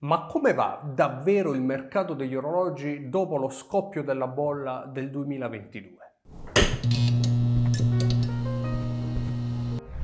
Ma come va davvero il mercato degli orologi dopo lo scoppio della bolla del 2022?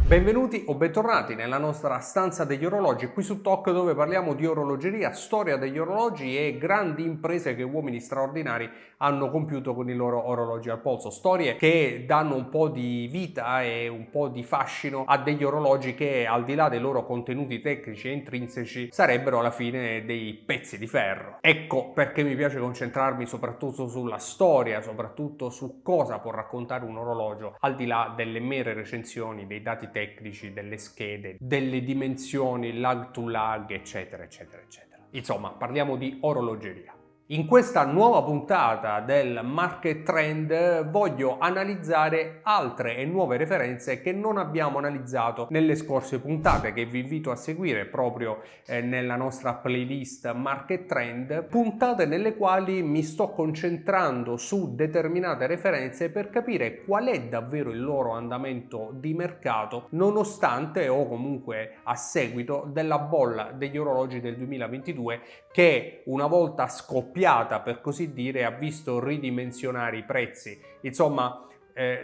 Benvenuti o bentornati nella nostra stanza degli orologi qui su TOC, dove parliamo di orologeria, storia degli orologi e grandi imprese che uomini straordinari hanno compiuto con i loro orologi al polso. Storie che danno un po' di vita e un po' di fascino a degli orologi che, al di là dei loro contenuti tecnici e intrinseci, sarebbero alla fine dei pezzi di ferro. Ecco perché mi piace concentrarmi soprattutto sulla storia, soprattutto su cosa può raccontare un orologio, al di là delle mere recensioni, dei dati tecnici, delle schede, delle dimensioni, lag to lag, eccetera, eccetera, eccetera. Insomma, parliamo di orologeria. In questa nuova puntata del Market Trend voglio analizzare altre e nuove referenze che non abbiamo analizzato nelle scorse puntate, che vi invito a seguire proprio nella nostra playlist Market Trend, puntate nelle quali mi sto concentrando su determinate referenze per capire qual è davvero il loro andamento di mercato, nonostante o comunque a seguito della bolla degli orologi del 2022, che una volta scoppiata, per così dire, ha visto ridimensionare i prezzi. Insomma,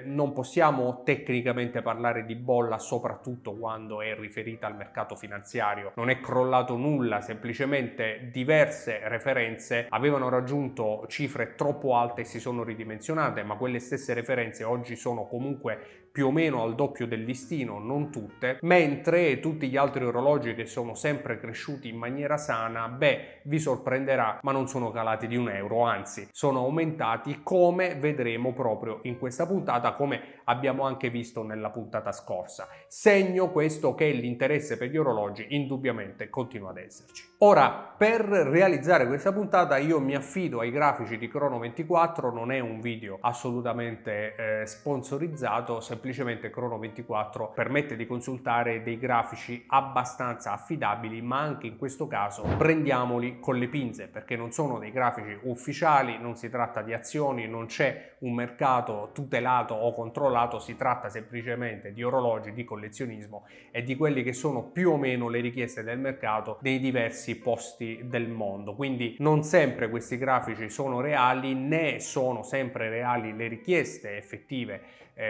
non possiamo tecnicamente parlare di bolla, soprattutto quando è riferita al mercato finanziario. Non è crollato nulla, semplicemente diverse referenze avevano raggiunto cifre troppo alte e si sono ridimensionate, ma quelle stesse referenze oggi sono comunque più o meno al doppio del listino, non tutte, mentre tutti gli altri orologi che sono sempre cresciuti in maniera sana, vi sorprenderà, ma non sono calati di €1, anzi sono aumentati, come vedremo proprio in questa puntata, come abbiamo anche visto nella puntata scorsa. Segno questo che l'interesse per gli orologi indubbiamente continua ad esserci. Ora, per realizzare questa puntata io mi affido ai grafici di Chrono24, non è un video assolutamente sponsorizzato, semplicemente Chrono24 permette di consultare dei grafici abbastanza affidabili, ma anche in questo caso prendiamoli con le pinze, perché non sono dei grafici ufficiali, non si tratta di azioni, non c'è un mercato tutelato o controllato, si tratta semplicemente di orologi di collezionismo e di quelli che sono più o meno le richieste del mercato nei diversi posti del mondo. Quindi non sempre questi grafici sono reali, né sono sempre reali le richieste effettive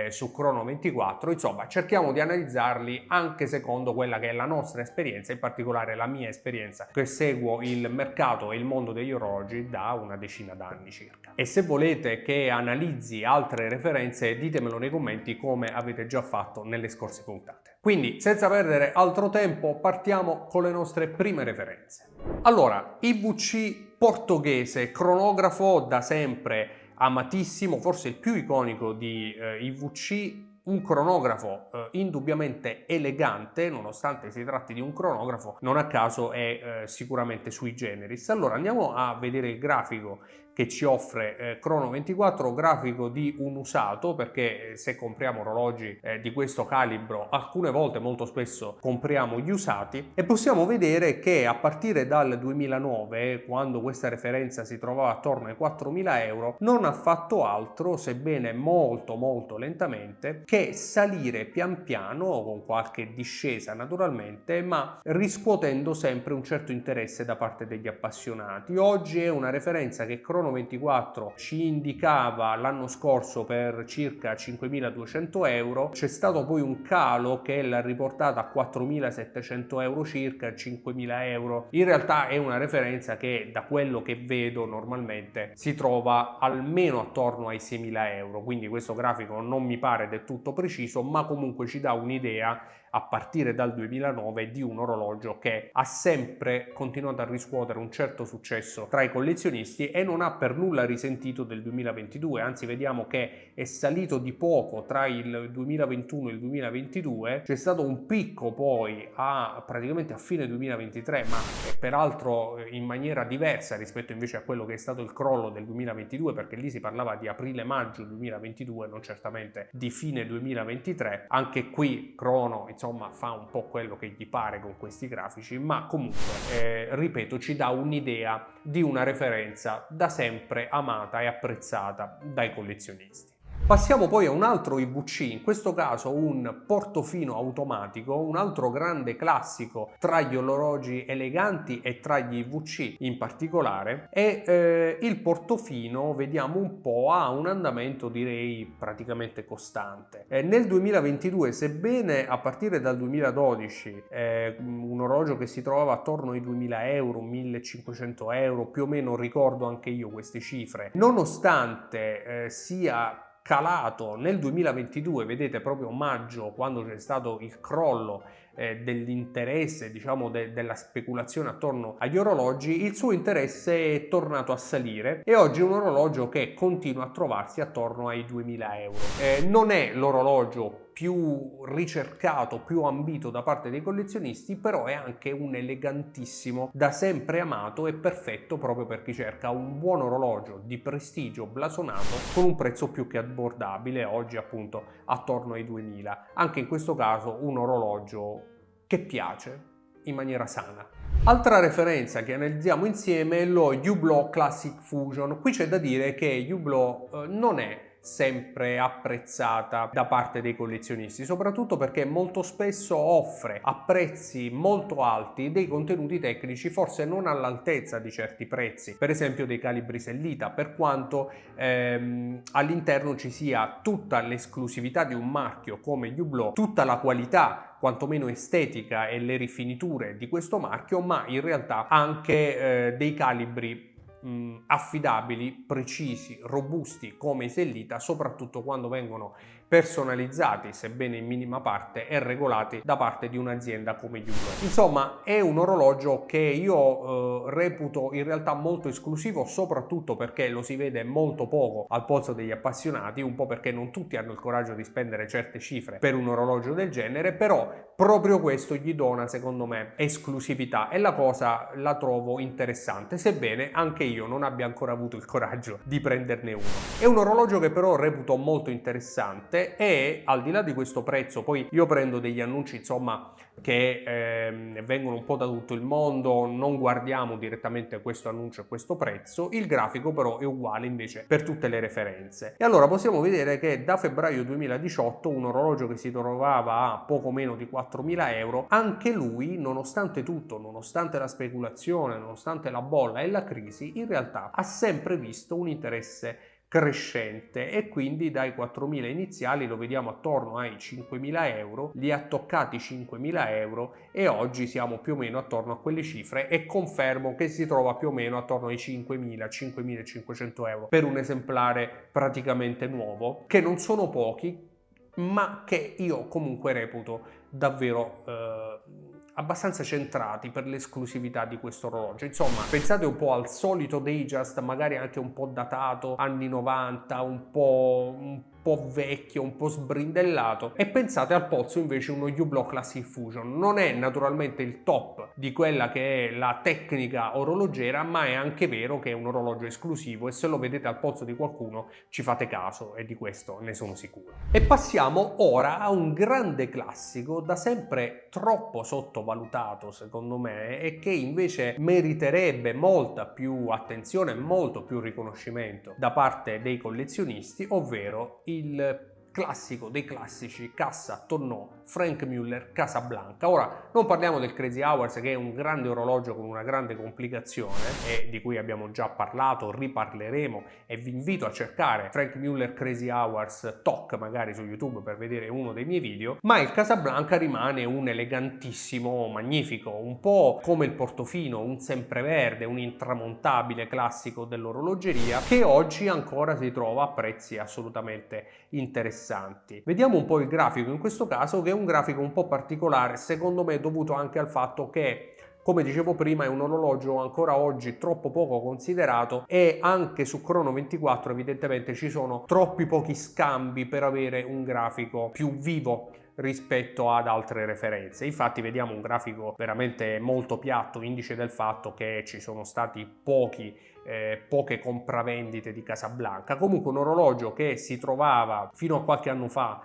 su Chrono24. Insomma, cerchiamo di analizzarli anche secondo quella che è la nostra esperienza, in particolare la mia esperienza, che seguo il mercato e il mondo degli orologi da una decina d'anni circa. E se volete che analizzi altre referenze, ditemelo nei commenti, come avete già fatto nelle scorse puntate. Quindi, senza perdere altro tempo, partiamo con le nostre prime referenze. Allora, IWC portoghese, cronografo da sempre amatissimo, forse il più iconico di IWC, un cronografo indubbiamente elegante, nonostante si tratti di un cronografo, non a caso è sicuramente sui generis. Allora andiamo a vedere il grafico che ci offre Chrono24, grafico di un usato, perché se compriamo orologi di questo calibro, alcune volte, molto spesso, compriamo gli usati, e possiamo vedere che a partire dal 2009, quando questa referenza si trovava attorno ai €4.000, non ha fatto altro, sebbene molto molto lentamente, che salire pian piano, con qualche discesa naturalmente, ma riscuotendo sempre un certo interesse da parte degli appassionati. Oggi è una referenza che Chrono24 ci indicava l'anno scorso per circa €5.200, c'è stato poi un calo che l'ha riportata a €4.700 circa, €5.000. In realtà è una referenza che, da quello che vedo, normalmente si trova almeno attorno ai €6.000, quindi questo grafico non mi pare del tutto preciso, ma comunque ci dà un'idea a partire dal 2009 di un orologio che ha sempre continuato a riscuotere un certo successo tra i collezionisti e non ha per nulla risentito del 2022, anzi vediamo che è salito di poco tra il 2021 e il 2022, c'è stato un picco poi praticamente a fine 2023, ma peraltro in maniera diversa rispetto invece a quello che è stato il crollo del 2022, perché lì si parlava di aprile-maggio 2022, non certamente di fine 2023. Anche qui Chrono insomma fa un po' quello che gli pare con questi grafici, ma comunque ripeto, ci dà un'idea di una referenza da sempre amata e apprezzata dai collezionisti. Passiamo poi a un altro IVC, in questo caso un portofino automatico, un altro grande classico tra gli orologi eleganti e tra gli IVC in particolare, e il portofino, vediamo un po', ha un andamento direi praticamente costante. Nel 2022, sebbene a partire dal 2012 un orologio che si trovava attorno ai 2000 euro, 1500 euro, più o meno ricordo anche io queste cifre, nonostante sia calato nel 2022, vedete proprio maggio, quando c'è stato il crollo dell'interesse, diciamo della speculazione attorno agli orologi, il suo interesse è tornato a salire e oggi è un orologio che continua a trovarsi attorno ai 2000 euro. Non è l'orologio più ricercato, più ambito da parte dei collezionisti, però è anche un elegantissimo, da sempre amato e perfetto proprio per chi cerca un buon orologio di prestigio blasonato con un prezzo più che abbordabile, oggi appunto attorno ai 2000. Anche in questo caso un orologio che piace in maniera sana. Altra referenza che analizziamo insieme è lo Hublot Classic Fusion. Qui c'è da dire che Hublot non è sempre apprezzata da parte dei collezionisti, soprattutto perché molto spesso offre a prezzi molto alti dei contenuti tecnici forse non all'altezza di certi prezzi, per esempio dei calibri Sellita, per quanto all'interno ci sia tutta l'esclusività di un marchio come Hublot, tutta la qualità quantomeno estetica e le rifiniture di questo marchio, ma in realtà anche dei calibri affidabili, precisi, robusti come i Sellita, soprattutto quando vengono personalizzati, sebbene in minima parte, e regolati da parte di un'azienda come Hublot. Insomma, è un orologio che io reputo in realtà molto esclusivo, soprattutto perché lo si vede molto poco al polso degli appassionati, un po' perché non tutti hanno il coraggio di spendere certe cifre per un orologio del genere, però proprio questo gli dona, secondo me, esclusività e la cosa la trovo interessante, sebbene anche io non abbia ancora avuto il coraggio di prenderne uno. È un orologio che però reputo molto interessante e al di là di questo prezzo, poi io prendo degli annunci insomma che vengono un po' da tutto il mondo, non guardiamo direttamente questo annuncio e questo prezzo, il grafico però è uguale invece per tutte le referenze. E allora possiamo vedere che da febbraio 2018 un orologio che si trovava a poco meno di 4.000 euro, anche lui, nonostante tutto, nonostante la speculazione, nonostante la bolla e la crisi, in realtà ha sempre visto un interesse crescente e quindi dai 4.000 iniziali lo vediamo attorno ai 5.000 euro, li ha toccati 5.000 euro e oggi siamo più o meno attorno a quelle cifre e confermo che si trova più o meno attorno ai 5.000-5.500 euro per un esemplare praticamente nuovo, che non sono pochi, ma che io comunque reputo davvero abbastanza centrati per l'esclusività di questo orologio. Insomma, pensate un po' al solito Datejust, magari anche un po' datato, anni 90, un po' vecchio, un po' sbrindellato, e pensate al polso invece uno Hublot Classic Fusion. Non è naturalmente il top di quella che è la tecnica orologera, ma è anche vero che è un orologio esclusivo e se lo vedete al polso di qualcuno ci fate caso e di questo ne sono sicuro. E passiamo ora a un grande classico da sempre troppo sottovalutato secondo me e che invece meriterebbe molta più attenzione e molto più riconoscimento da parte dei collezionisti, ovvero il classico dei classici Cassa Tonnò Frank Muller Casablanca. Ora non parliamo del Crazy Hours, che è un grande orologio con una grande complicazione e di cui abbiamo già parlato, riparleremo e vi invito a cercare Frank Muller Crazy Hours Talk magari su YouTube per vedere uno dei miei video, ma il Casablanca rimane un elegantissimo magnifico, un po' come il Portofino, un sempreverde, un intramontabile classico dell'orologeria che oggi ancora si trova a prezzi assolutamente interessanti. Vediamo un po' il grafico in questo caso, che è un grafico un po' particolare, secondo me dovuto anche al fatto che, come dicevo prima, è un orologio ancora oggi troppo poco considerato e anche su Chrono24 evidentemente ci sono troppi pochi scambi per avere un grafico più vivo rispetto ad altre referenze. Infatti vediamo un grafico veramente molto piatto, indice del fatto che ci sono stati poche compravendite di Casablanca. Comunque un orologio che si trovava fino a qualche anno fa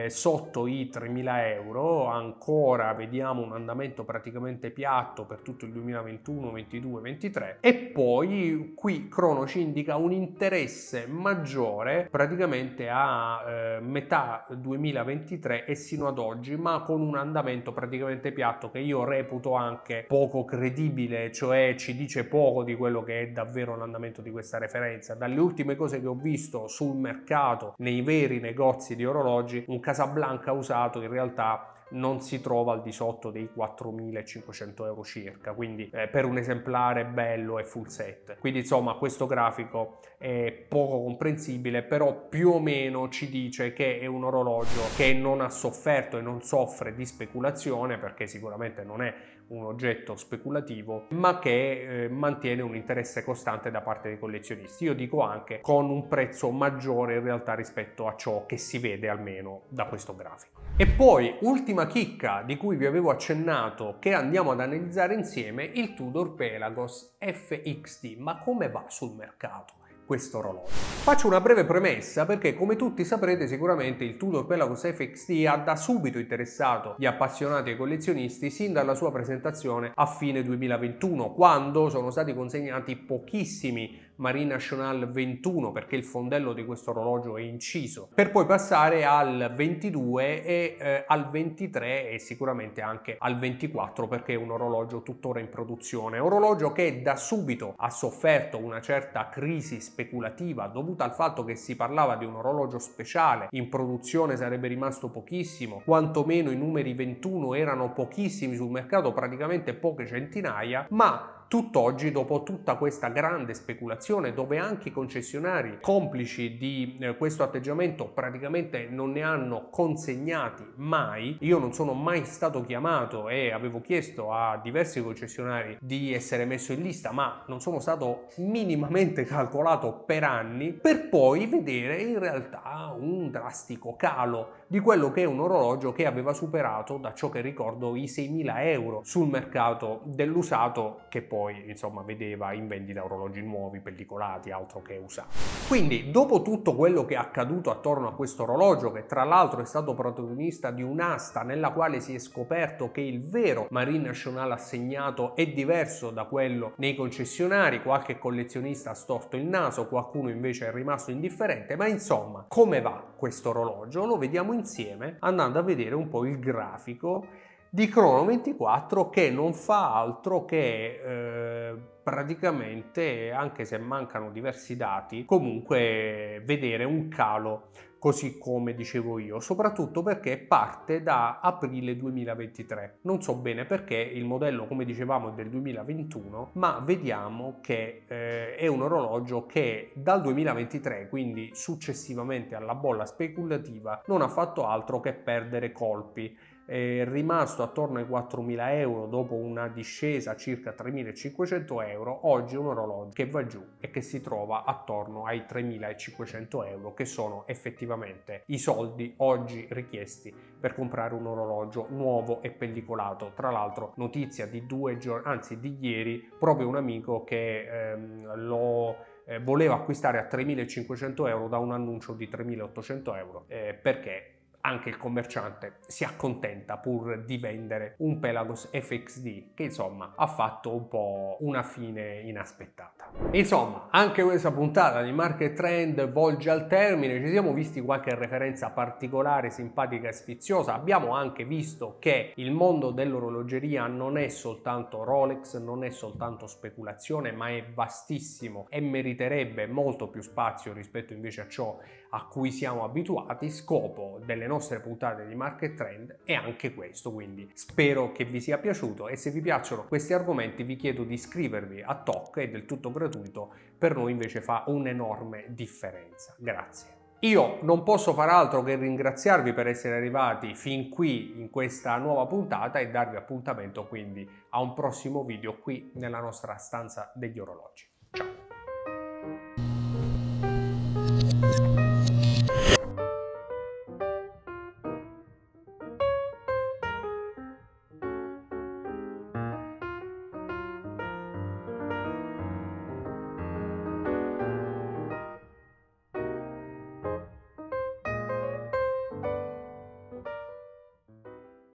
sotto i 3.000 euro, ancora vediamo un andamento praticamente piatto per tutto il 2021, 22, 23 e poi qui Crono ci indica un interesse maggiore praticamente a metà 2023 e sino ad oggi, ma con un andamento praticamente piatto che io reputo anche poco credibile, cioè ci dice poco di quello che è davvero l'andamento di questa referenza. Dalle ultime cose che ho visto sul mercato, nei veri negozi di orologi, un Casablanca usato in realtà non si trova al di sotto dei 4.500 euro circa, quindi per un esemplare bello e full set. Quindi insomma questo grafico è poco comprensibile, però più o meno ci dice che è un orologio che non ha sofferto e non soffre di speculazione, perché sicuramente non è un oggetto speculativo, ma che mantiene un interesse costante da parte dei collezionisti. Io dico anche con un prezzo maggiore in realtà rispetto a ciò che si vede almeno da questo grafico. E poi, ultima chicca di cui vi avevo accennato, che andiamo ad analizzare insieme, il Tudor Pelagos FXD. Ma come va sul mercato questo orologio? Faccio una breve premessa perché, come tutti saprete, sicuramente il Tudor Pelagos FXD ha da subito interessato gli appassionati e collezionisti sin dalla sua presentazione a fine 2021, quando sono stati consegnati pochissimi Marine National 21, perché il fondello di questo orologio è inciso, per poi passare al 22 e al 23 e sicuramente anche al 24, perché è un orologio tuttora in produzione, orologio che da subito ha sofferto una certa crisi speculativa dovuta al fatto che si parlava di un orologio speciale, in produzione sarebbe rimasto pochissimo, quantomeno i numeri 21 erano pochissimi sul mercato, praticamente poche centinaia, ma tutt'oggi, dopo tutta questa grande speculazione, dove anche i concessionari complici di questo atteggiamento praticamente non ne hanno consegnati mai, io non sono mai stato chiamato e avevo chiesto a diversi concessionari di essere messo in lista, ma non sono stato minimamente calcolato per anni, per poi vedere in realtà un drastico calo di quello che è un orologio che aveva superato, da ciò che ricordo, i 6.000 euro sul mercato dell'usato, che poi insomma vedeva in vendita orologi nuovi, pellicolati, altro che usati. Quindi dopo tutto quello che è accaduto attorno a questo orologio, che tra l'altro è stato protagonista di un'asta nella quale si è scoperto che il vero Marine National assegnato è diverso da quello nei concessionari, qualche collezionista ha storto il naso, qualcuno invece è rimasto indifferente, ma insomma come va questo orologio lo vediamo insieme andando a vedere un po' il grafico di Crono 24, che non fa altro che praticamente, anche se mancano diversi dati, comunque vedere un calo, così come dicevo io, soprattutto perché parte da aprile 2023. Non so bene perché, il modello, come dicevamo, è del 2021, ma vediamo che è un orologio che dal 2023, quindi successivamente alla bolla speculativa, non ha fatto altro che perdere colpi. È rimasto attorno ai 4.000 euro dopo una discesa a circa 3.500 euro. Oggi è un orologio che va giù e che si trova attorno ai 3.500 euro, che sono effettivamente i soldi oggi richiesti per comprare un orologio nuovo e pellicolato. Tra l'altro, notizia di 2 giorni, anzi di ieri, proprio un amico che lo voleva acquistare a 3.500 euro da un annuncio di 3.800 euro, perché anche il commerciante si accontenta pur di vendere un Pelagos FXD che insomma ha fatto un po' una fine inaspettata. Insomma, anche questa puntata di Market Trend volge al termine. Ci siamo visti qualche referenza particolare, simpatica e sfiziosa. Abbiamo anche visto che il mondo dell'orologeria non è soltanto Rolex, non è soltanto speculazione, ma è vastissimo e meriterebbe molto più spazio rispetto invece a ciò a cui siamo abituati. Scopo delle nostre puntate di Market Trend è anche questo, quindi spero che vi sia piaciuto, e se vi piacciono questi argomenti vi chiedo di iscrivervi a TOC, è del tutto gratuito, per noi invece fa un'enorme differenza. Grazie. Io non posso far altro che ringraziarvi per essere arrivati fin qui in questa nuova puntata e darvi appuntamento quindi a un prossimo video qui nella nostra stanza degli orologi.